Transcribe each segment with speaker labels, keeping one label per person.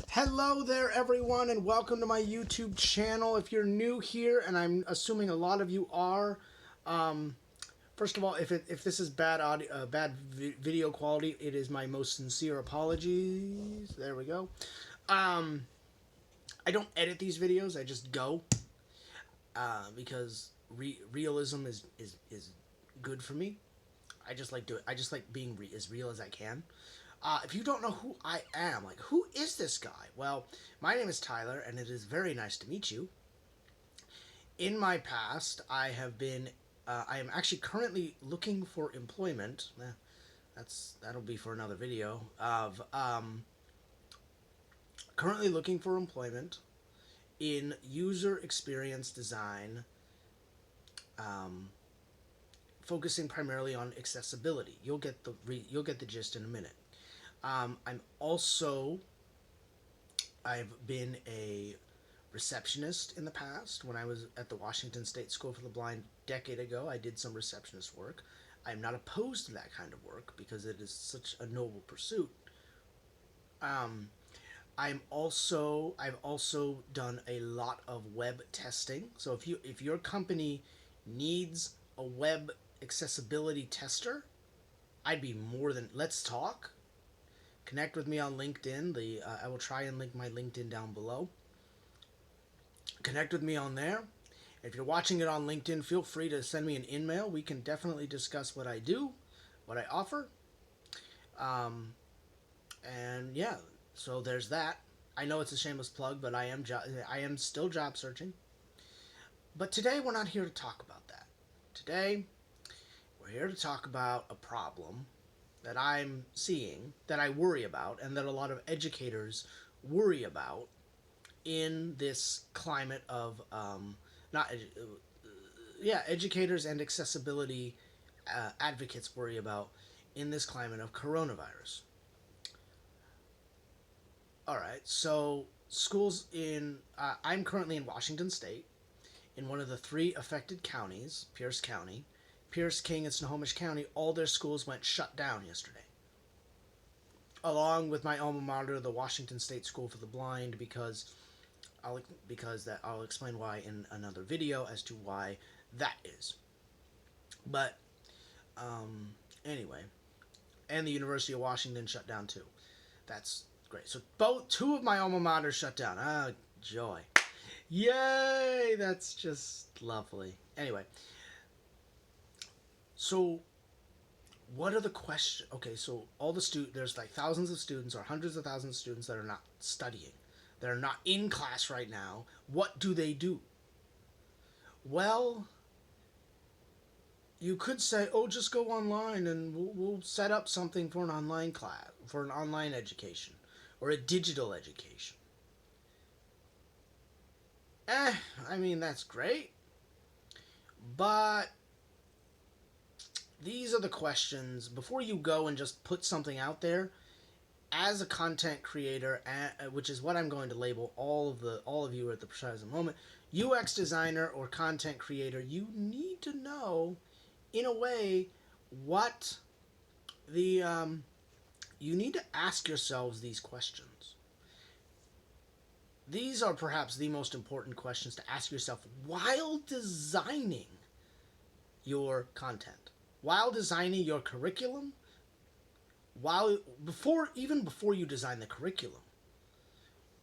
Speaker 1: Hello there, everyone, and welcome to my YouTube channel. If you're new here, and I'm assuming a lot of you are, first of all, if this is bad audio, video quality, it is my most sincere apologies. There we go. I don't edit these videos; I just go because realism is good for me. I just like do it. I just like being as real as I can. If you don't know who I am, like, who is this guy? Well, my name is Tyler, and it is very nice to meet you. In my past, I am actually currently looking for employment. That'll be for another video. Currently looking for employment in user experience design, um, focusing primarily on accessibility. You'll get the gist in a minute. I'm also I've been a receptionist in the past. When I was at the Washington State School for the Blind a decade ago, I did some receptionist work. I'm not opposed to that kind of work because it is such a noble pursuit. Um, I've also done a lot of web testing. So if your company needs a web accessibility tester, I'd be more than let's talk. Connect with me on LinkedIn. I will try and link my LinkedIn down below. Connect with me on there. If you're watching it on LinkedIn, feel free to send me an email. We can definitely discuss what I do, what I offer. Um, and yeah, so there's that. I know it's a shameless plug, but I am still job searching. But today we're not here to talk about that. Today we're here to talk about a problem that I'm seeing, that I worry about, and that a lot of educators worry about in this climate of not yeah, educators and accessibility advocates worry about in this climate of coronavirus. All right, so schools in I'm currently in Washington State, in one of the three affected counties, Pierce County, Pierce, King, and Snohomish County. All their schools went shut down yesterday, along with my alma mater, the Washington State School for the Blind, I'll explain why in another video as to why that is. But anyway, and the University of Washington shut down too. That's great. So two of my alma maters shut down. Ah, joy. Yay! That's just lovely. Anyway, so what are the questions? Okay, so there's like thousands of students or hundreds of thousands of students that are not studying. That are not in class right now. What do they do? Well, you could say, "Oh, just go online and we'll set up something for an online class, for an online education, or a digital education." I mean, that's great, but these are the questions before you go and just put something out there. As a content creator, which is what I'm going to label all of you at the present moment, UX designer or content creator, you need to know, in a way, what the you need to ask yourselves these questions. These are perhaps the most important questions to ask yourself while designing your content, while designing your curriculum, even before you design the curriculum.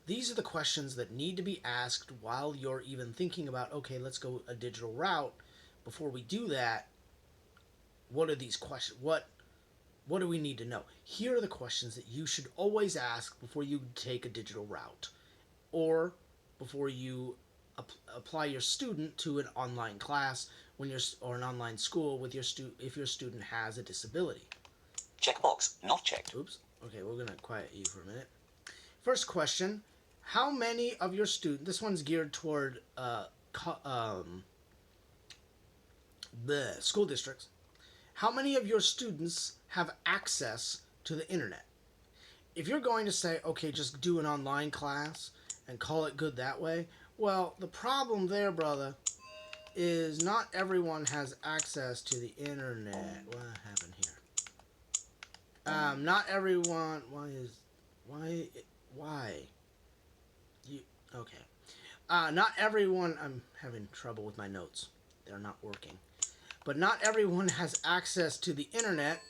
Speaker 1: These are the questions that need to be asked while you're even thinking about, okay, let's go a digital route. Before we do that, what are these questions? What do we need to know? Here are the questions that you should always ask before you take a digital route, or before you apply your student to an online class or an online school with if your student has a disability.
Speaker 2: Checkbox not checked.
Speaker 1: Oops. Okay, we're gonna quiet you for a minute. First question: how many of your students? This one's geared toward the school districts. How many of your students have access to the internet? If you're going to say, okay, just do an online class and call it good that way, well, the problem there, brother, is not everyone has access to the internet. What happened here? Not everyone. Why? Okay. Not everyone. I'm having trouble with my notes. They're not working. But not everyone has access to the internet.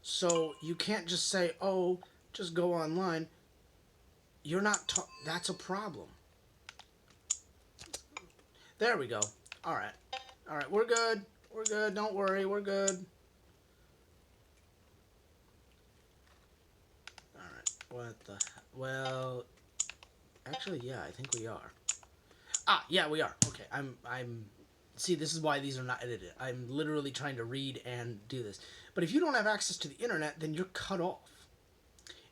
Speaker 1: So you can't just say, "Oh, just go online." You're not. That's a problem. There we go. All right. All right. We're good. We're good. Don't worry. We're good. All right. What the? Well, actually, yeah. I think we are. Yeah, we are. Okay. I'm. See, this is why these are not edited. I'm literally trying to read and do this. But if you don't have access to the internet, then you're cut off.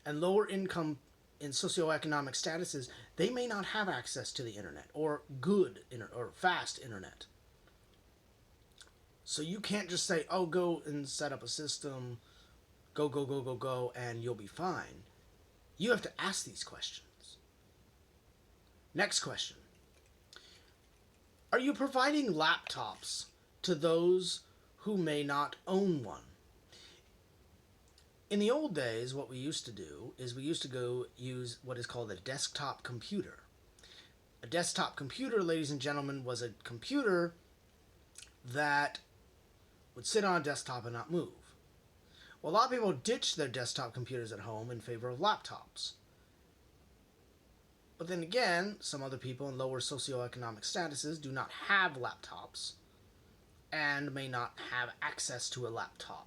Speaker 1: And lower income in socioeconomic statuses, they may not have access to the internet or good or fast internet. So you can't just say, "Oh, go and set up a system, go, go, go, go, go, and you'll be fine." You have to ask these questions. Next question. Are you providing laptops to those who may not own one? In the old days, what we used to do is we used to go use what is called a desktop computer. A desktop computer, ladies and gentlemen, was a computer that would sit on a desktop and not move. Well, a lot of people ditched their desktop computers at home in favor of laptops. But then again, some other people in lower socioeconomic statuses do not have laptops and may not have access to a laptop.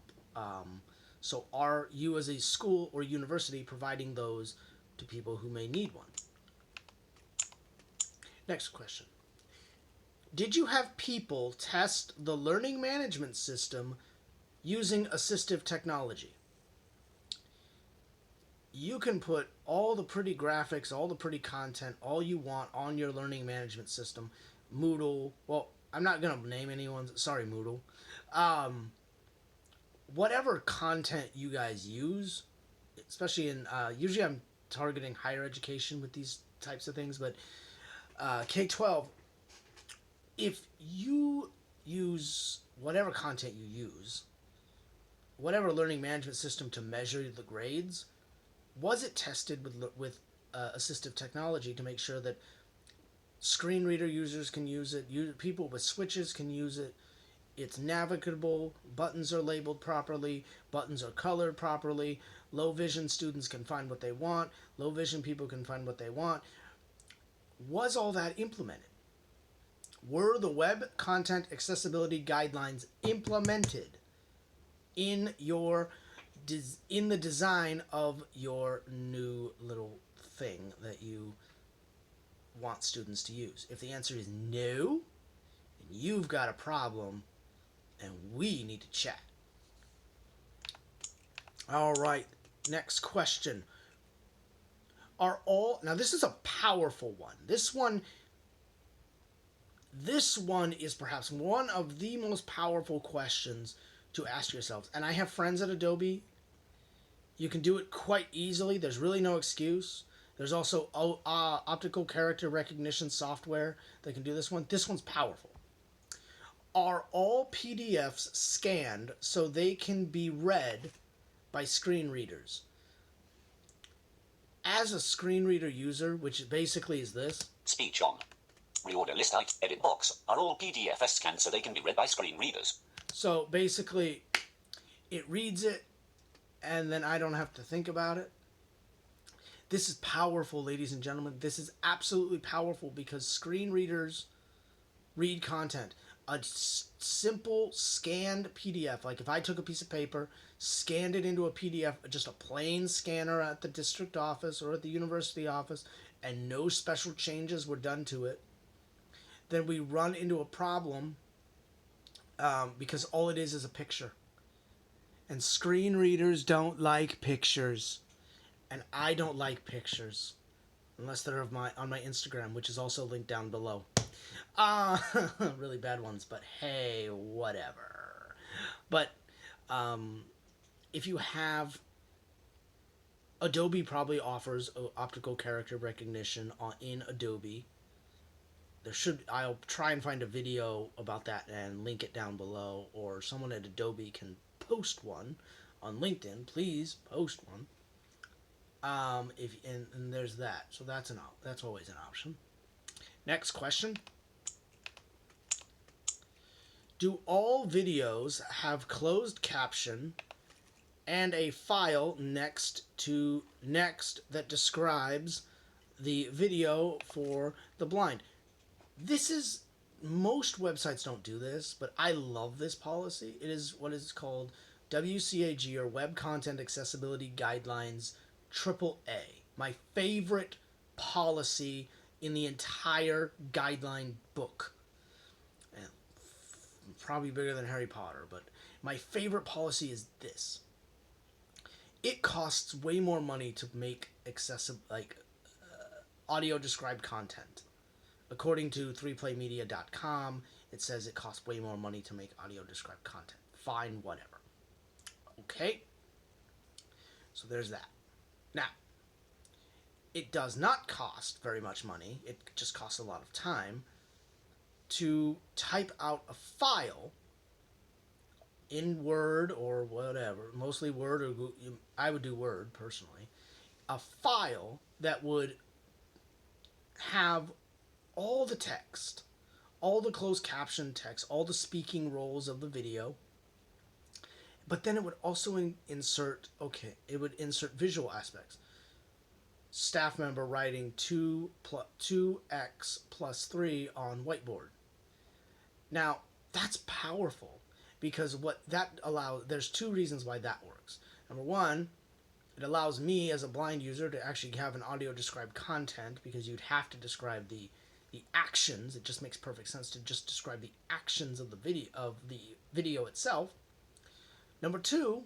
Speaker 1: So are you as a school or university providing those to people who may need one? Next question. Did you have people test the learning management system using assistive technology? You can put all the pretty graphics, all the pretty content, all you want on your learning management system. Moodle. Well, I'm not going to name anyone. Sorry, Moodle. Whatever content you guys use, especially in, usually I'm targeting higher education with these types of things, but K-12, if you use whatever content you use, whatever learning management system to measure the grades, was it tested with assistive technology to make sure that screen reader users can use it, people with switches can use it, it's navigable, buttons are labeled properly, buttons are colored properly, low vision students can find what they want, low vision people can find what they want. Was all that implemented? Were the web content accessibility guidelines implemented in the design of your new little thing that you want students to use? If the answer is no, then you've got a problem and we need to chat. All right, next question. Now this is a powerful one. This one is perhaps one of the most powerful questions to ask yourselves. And I have friends at Adobe. You can do it quite easily. There's really no excuse. There's also optical character recognition software that can do this one. This one's powerful. Are all PDFs scanned so they can be read by screen readers? As a screen reader user, which basically is this.
Speaker 2: Speech on. Reorder list type edit box. Are all PDFs scanned so they can be read by screen readers?
Speaker 1: So basically, it reads it, and then I don't have to think about it. This is powerful, ladies and gentlemen. This is absolutely powerful because screen readers read content. A simple scanned PDF, like if I took a piece of paper, scanned it into a PDF, just a plain scanner at the district office or at the university office, and no special changes were done to it, then we run into a problem because all it is a picture. And screen readers don't like pictures. And I don't like pictures. Unless they're on my Instagram, which is also linked down below. Really bad ones, but hey, whatever. But if you have... Adobe probably offers optical character recognition in Adobe. I'll try and find a video about that and link it down below, or someone at Adobe can post one on LinkedIn. Please post one. And there's that. So that's always an option. Next question. Do all videos have closed caption and a file next that describes the video for the blind? This is Most websites don't do this, but I love this policy. It is what is called WCAG, or Web Content Accessibility Guidelines AAA. My favorite policy in the entire guideline book. And probably bigger than Harry Potter, but my favorite policy is this. It costs way more money to make accessible, audio described content. According to 3playmedia.com, it says it costs way more money to make audio described content. Fine, whatever. Okay? So there's that. Now, it does not cost very much money. It just costs a lot of time to type out a file in Word or whatever. Mostly Word, or I would do Word personally. A file that would have all the text, all the closed caption text, all the speaking roles of the video, but then it would also insert visual aspects. Staff member writing 2x plus 3 on whiteboard. Now, that's powerful, because what that allows, there's two reasons why that works. Number one, it allows me as a blind user to actually have an audio described content, because you'd have to describe the actions. It just makes perfect sense to just describe the actions of the video itself. Number two,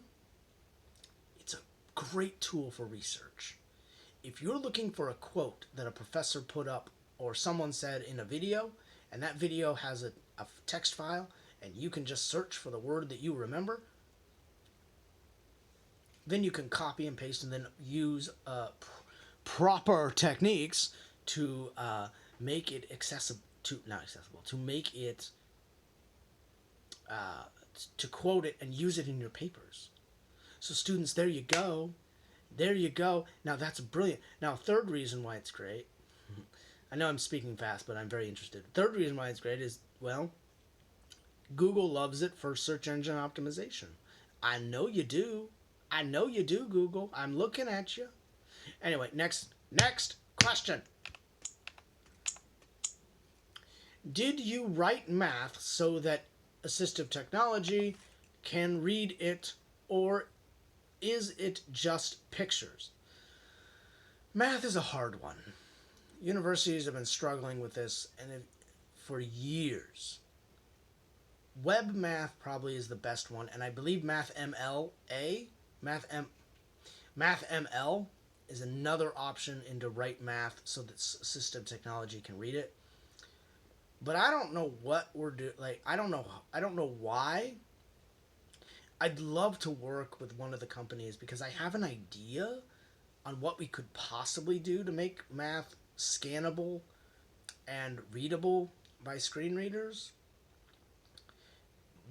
Speaker 1: it's a great tool for research. If you're looking for a quote that a professor put up or someone said in a video, and that video has a text file, and you can just search for the word that you remember, then you can copy and paste and then use proper techniques to make it to quote it and use it in your papers. So students, there you go. Now that's brilliant. Now, third reason why it's great. I know I'm speaking fast, but I'm very interested. Third reason why it's great is, well, Google loves it for search engine optimization. I know you do, Google. I'm looking at you. Anyway, next question. Did you write math so that assistive technology can read it, or is it just pictures? Math is a hard one. Universities have been struggling with this for years. Web math probably is the best one, and I believe MathML is another option into write math so that assistive technology can read it. But I don't know what we're doing. I don't know why. I'd love to work with one of the companies, because I have an idea on what we could possibly do to make math scannable and readable by screen readers.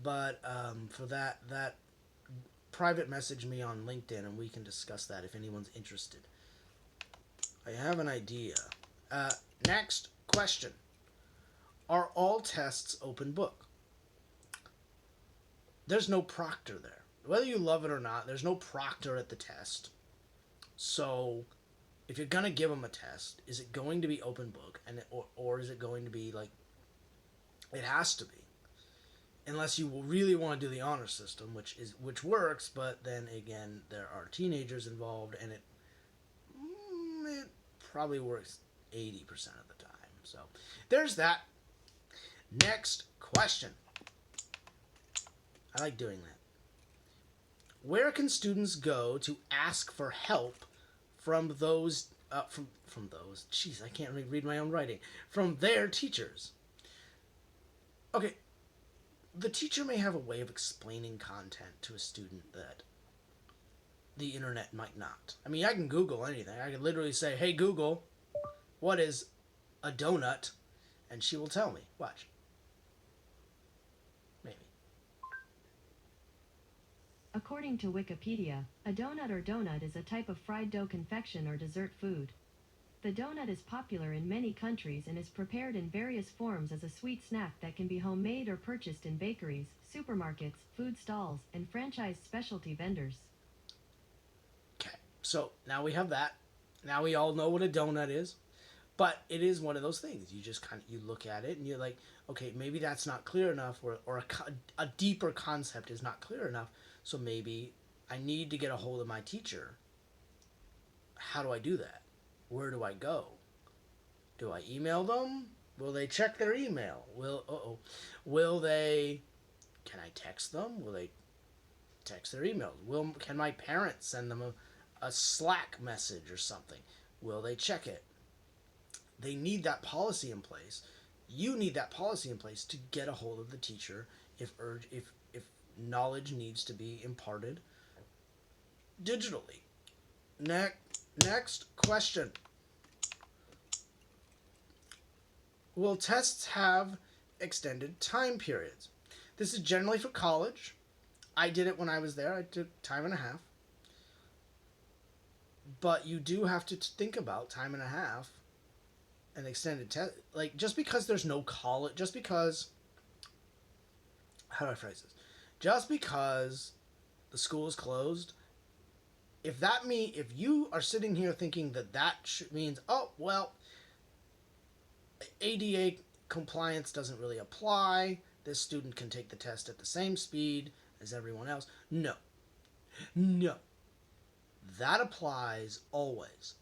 Speaker 1: But for that private message me on LinkedIn and we can discuss that if anyone's interested. I have an idea. Next question. Are all tests open book? There's no proctor there. Whether you love it or not, there's no proctor at the test. So if you're going to give them a test, is it going to be open book, or is it going to be it has to be. Unless you really want to do the honor system, which works, but then again, there are teenagers involved, and it probably works 80% of the time. So there's that. Next question. I like doing that. Where can students go to ask for help from those from those? Jeez, I can't really read my own writing. From their teachers. Okay. The teacher may have a way of explaining content to a student that the internet might not. I mean, I can Google anything. I can literally say, "Hey Google, what is a donut?" And she will tell me. Watch. Maybe.
Speaker 3: According to Wikipedia, a donut or donut is a type of fried dough confection or dessert food. The donut is popular in many countries and is prepared in various forms as a sweet snack that can be homemade or purchased in bakeries, supermarkets, food stalls, and franchised specialty vendors.
Speaker 1: Okay, so now we have that. Now we all know what a donut is. But it is one of those things. You just kind of you look at it and you're like, okay, maybe that's not clear enough, or a deeper concept is not clear enough. So maybe I need to get a hold of my teacher. How do I do that? Where do I go? Do I email them? Will they check their email? Will they? Can I text them? Will they text their emails? Can my parents send them a Slack message or something? Will they check it? They need that policy in place. You need that policy in place to get a hold of the teacher if knowledge needs to be imparted digitally. Next question. Will tests have extended time periods? This is generally for college. I did it when I was there. I took time and a half. But you do have to think about time and a half an extended test. Like, just because there's no college, just because, how do I phrase this? Just because the school is closed, if you are sitting here thinking that means, oh, well, ADA compliance doesn't really apply, this student can take the test at the same speed as everyone else. No. That applies always.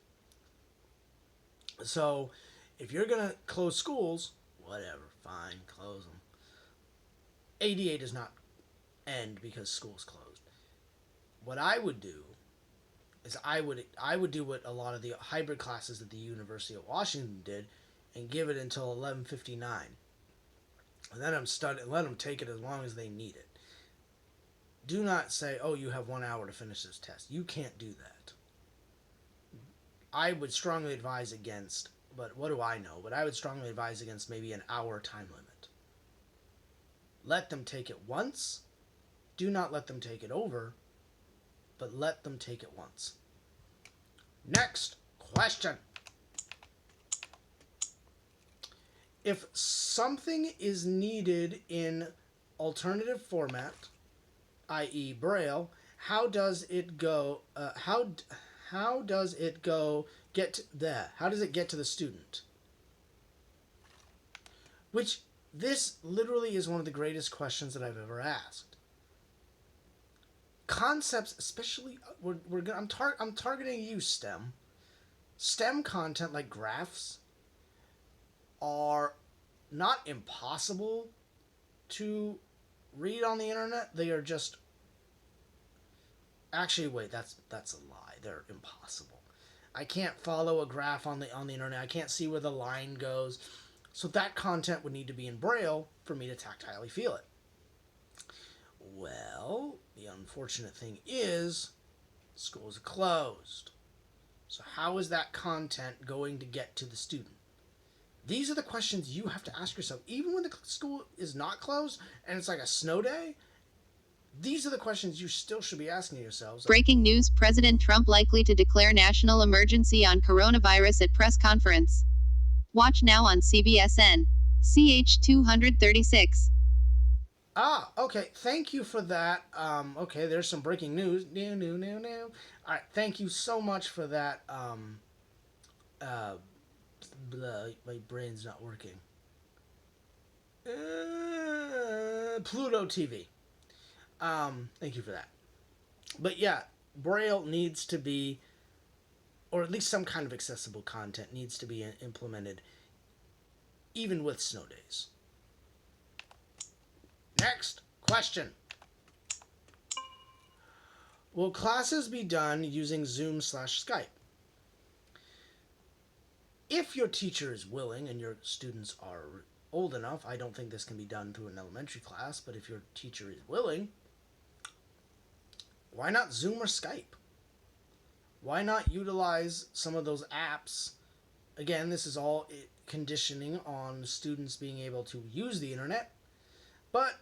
Speaker 1: So, if you're going to close schools, whatever, fine, close them. ADA does not end because school's closed. What I would do is I would do what a lot of the hybrid classes at the University of Washington did and give it until 11:59. And then let them take it as long as they need it. Do not say, "Oh, you have 1 hour to finish this test." You can't do that. I would strongly advise against, but what do I know? But I would strongly advise against maybe an hour time limit. Let them take it once. Do not let them take it over, but let them take it once. Next question. If something is needed in alternative format, i.e. Braille, how does it go? How does it get to the student? Which this literally is one of the greatest questions that I've ever asked. Concepts, especially I'm targeting you, STEM. STEM content like graphs are not impossible to read on the internet. They are just actually wait, that's a lie. They're impossible. I can't follow a graph on the internet. I can't see where the line goes. So that content would need to be in Braille for me to tactilely feel it. Well, the unfortunate thing is schools are closed. So how is that content going to get to the student? These are the questions you have to ask yourself. Even when the school is not closed and it's like a snow day, these are the questions you still should be asking yourselves.
Speaker 4: Breaking news: President Trump likely to declare national emergency on coronavirus at press conference. Watch now on CBSN. CH 236.
Speaker 1: Okay. Thank you for that. Okay, there's some breaking news. No. All right, thank you so much for that. My brain's not working. Pluto TV. Thank you for that. But yeah, Braille needs to be, or at least some kind of accessible content needs to be implemented, even with snow days. Next question. Will classes be done using Zoom/Skype? If your teacher is willing and your students are old enough, I don't think this can be done through an elementary class, but if your teacher is willing, why not Zoom or Skype? Why not utilize some of those apps? Again, this is all conditioning on students being able to use the internet, but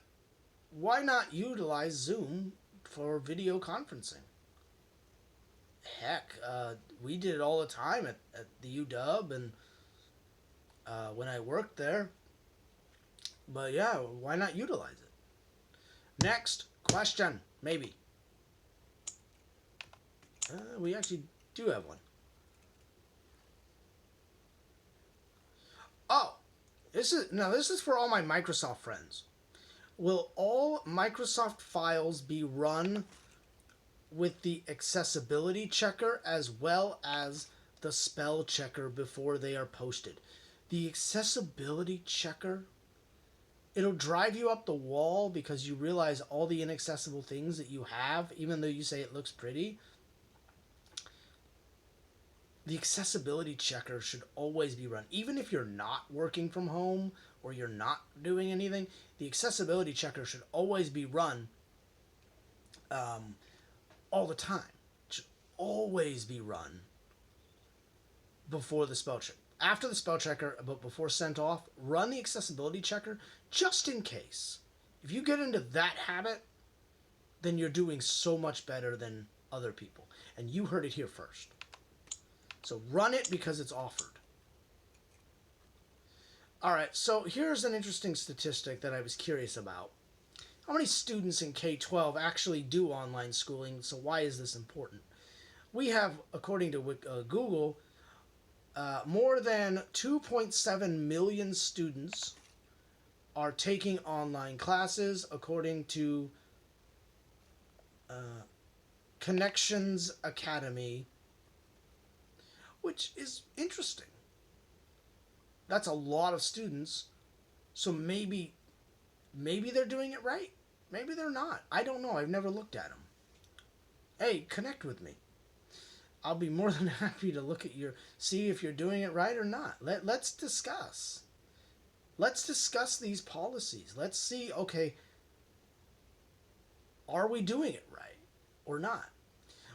Speaker 1: why not utilize Zoom for video conferencing. Heck, we did it all the time at the UW and when I worked there. But yeah, why not utilize it? Next question, maybe. We actually do have one. Oh, this is for all my Microsoft friends. Will all Microsoft files be run with the accessibility checker as well as the spell checker before they are posted? The accessibility checker, it'll drive you up the wall because you realize all the inaccessible things that you have, even though you say it looks pretty. The accessibility checker should always be run. Even if you're not working from home or you're not doing anything, the accessibility checker should always be run all the time. It should always be run before the spell check. After the spell checker, but before sent off, run the accessibility checker just in case. If you get into that habit, then you're doing so much better than other people. And you heard it here first. So run it because it's offered. Alright, so here's an interesting statistic that I was curious about. How many students in K-12 actually do online schooling? So why is this important? We have, according to Google, more than 2.7 million students are taking online classes, according to Connections Academy, which is interesting. That's a lot of students. So maybe they're doing it right. Maybe they're not. I don't know. I've never looked at them. Hey, connect with me. I'll be more than happy to look at see if you're doing it right or not. Let's discuss. Let's discuss these policies. Let's see, okay, are we doing it right or not?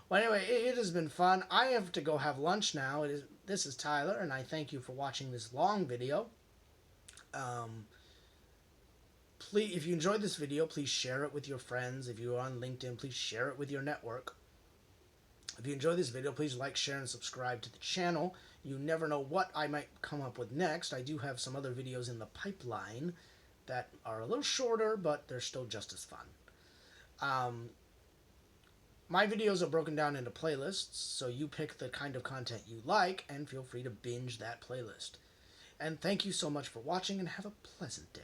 Speaker 1: Well, anyway, it has been fun. I have to go have lunch now. This is Tyler, and I thank you for watching this long video. Please, if you enjoyed this video, please share it with your friends. If you're on LinkedIn, please share it with your network. If you enjoyed this video, please like, share, and subscribe to the channel. You never know what I might come up with next. I do have some other videos in the pipeline that are a little shorter, but they're still just as fun. My videos are broken down into playlists, so you pick the kind of content you like, and feel free to binge that playlist. And thank you so much for watching, and have a pleasant day.